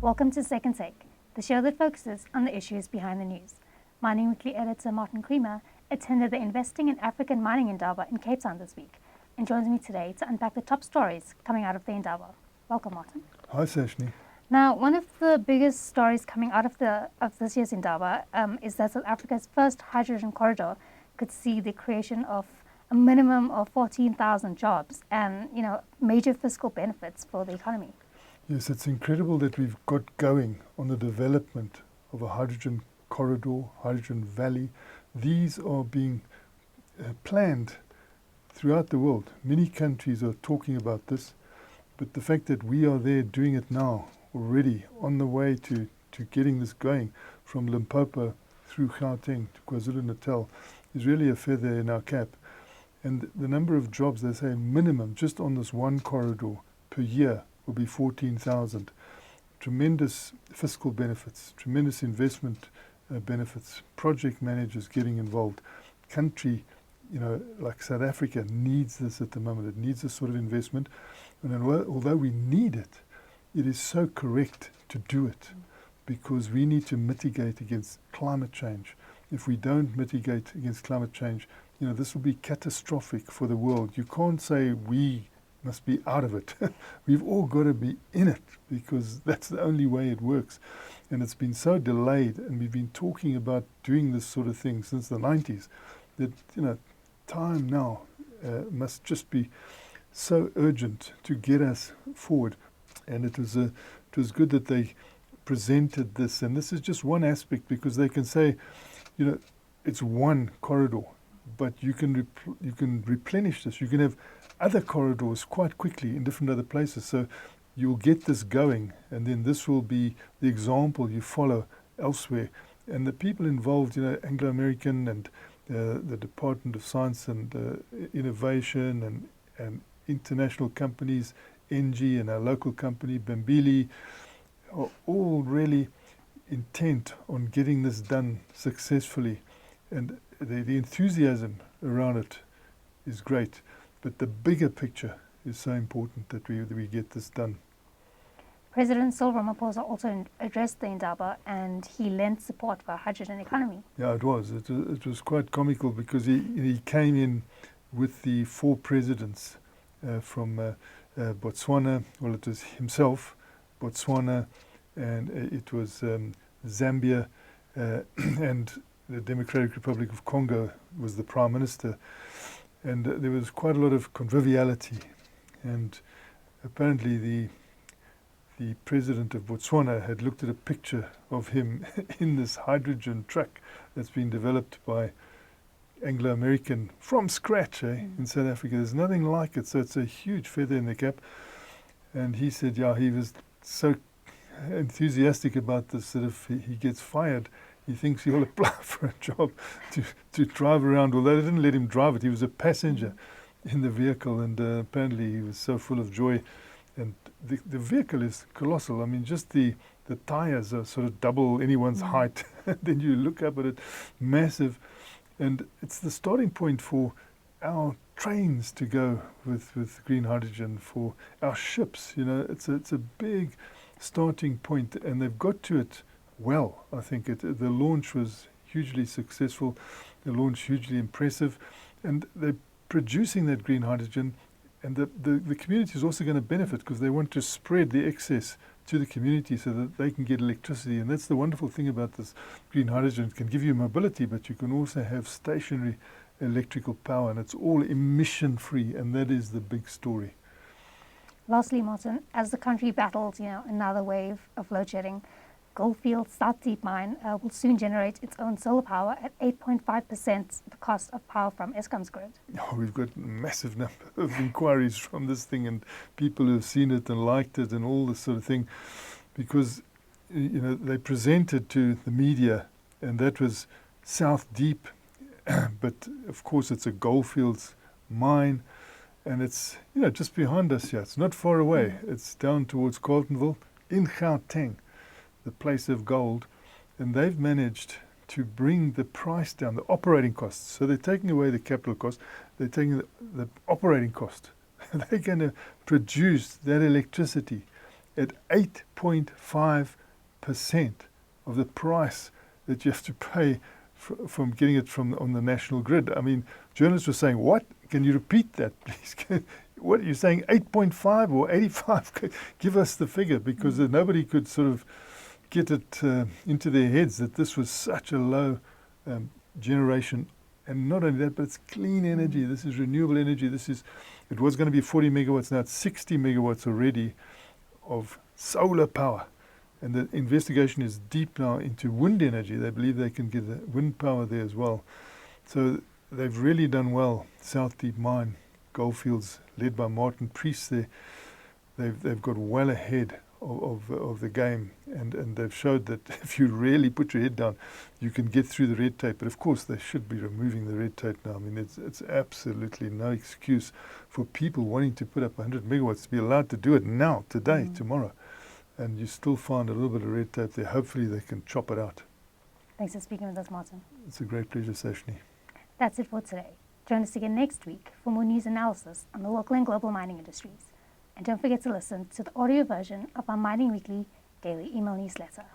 Welcome to Second Take, the show that focuses on the issues behind the news. Mining Weekly editor Martin Creamer attended the Investing in African Mining Indaba in Cape Town this week and joins me today to unpack the top stories coming out of the Indaba. Welcome, Martin. Hi, Sashni. Now, one of the biggest stories coming out of this year's Indaba is that South Africa's first hydrogen corridor could see the creation of a minimum of 14,000 jobs and, major fiscal benefits for the economy. Yes, it's incredible that we've got going on the development of a hydrogen corridor, hydrogen valley. These are being planned throughout the world. Many countries are talking about this, but the fact that we are there doing it now, already on the way to getting this going from Limpopo through Gauteng to KwaZulu-Natal is really a feather in our cap. And the number of jobs, they say minimum, just on this one corridor per year, will be 14,000. Tremendous fiscal benefits, tremendous investment benefits, project managers getting involved. Country, like South Africa needs this at the moment. It needs this sort of investment. And although we need it, it is so correct to do it because we need to mitigate against climate change. If we don't mitigate against climate change, this will be catastrophic for the world. You can't say we must be out of it. We've all got to be in it because that's the only way it works. And it's been so delayed, and we've been talking about doing this sort of thing since the 90s that, time now must just be so urgent to get us forward. And it was good that they presented this. And this is just one aspect because they can say, it's one corridor, but you can replenish this. You can have other corridors quite quickly in different other places. So you'll get this going, and then this will be the example you follow elsewhere. And the people involved, Anglo-American and the Department of Science and Innovation and international companies, NG and our local company, Bambili, are all really intent on getting this done successfully. And the enthusiasm around it is great. But the bigger picture is so important that we get this done. President Ramaphosa also addressed the Indaba and he lent support for a hydrogen economy. Yeah, it was. It was quite comical because he came in with the four presidents from Botswana. Well, it was himself, Botswana, and it was Zambia, and the Democratic Republic of Congo was the Prime Minister. And there was quite a lot of conviviality. And apparently the president of Botswana had looked at a picture of him in this hydrogen truck that's been developed by Anglo-American from scratch in South Africa. There's nothing like it, so it's a huge feather in the cap. And he said, he was so enthusiastic about this that if he gets fired, he thinks he'll apply for a job to drive around. Although they didn't let him drive it, he was a passenger in the vehicle, and apparently he was so full of joy. And the vehicle is colossal. I mean, just the tires are sort of double anyone's height. Then you look up at it, massive. And it's the starting point for our trains to go with green hydrogen, for our ships. It's a big starting point, and they've got to it well. I think the launch was hugely successful, the launch hugely impressive, and they're producing that green hydrogen, and the community is also going to benefit because they want to spread the excess to the community so that they can get electricity. And that's the wonderful thing about this green hydrogen. It can give you mobility, but you can also have stationary electrical power, and it's all emission free, and that is the big story. Lastly, Martin, as the country battles another wave of load shedding, Goldfields South Deep Mine will soon generate its own solar power at 8.5% the cost of power from Eskom's grid. We've got a massive number of inquiries from this thing, and people who have seen it and liked it and all this sort of thing, because they presented to the media, and that was South Deep, but of course it's a Goldfields mine, and it's just behind us here. It's not far away. It's down towards Carletonville in Gauteng, the place of gold, and they've managed to bring the price down, the operating costs. So they're taking away the capital cost, they're taking the operating cost. They're going to produce that electricity at 8.5% of the price that you have to pay from getting it from on the national grid. I mean, journalists were saying, what? Can you repeat that, please? What, you're saying 8.5 or 85? Give us the figure, because nobody could sort of get it into their heads that this was such a low generation. And not only that, but it's clean energy. This is renewable energy. It was going to be 40 megawatts, now it's 60 megawatts already of solar power. And the investigation is deep now into wind energy. They believe they can get the wind power there as well. So they've really done well. South Deep Mine, Goldfields, led by Martin Priest there, they've got well ahead of the game, and they've showed that if you really put your head down, you can get through the red tape. But of course, they should be removing the red tape now. I mean, it's absolutely no excuse for people wanting to put up 100 megawatts to be allowed to do it now, today, tomorrow. And you still find a little bit of red tape there. Hopefully they can chop it out. Thanks for speaking with us, Martin. It's a great pleasure, Sashni. That's it for today. Join us again next week for more news analysis on the local and global mining industries. And don't forget to listen to the audio version of our Mining Weekly daily email newsletter.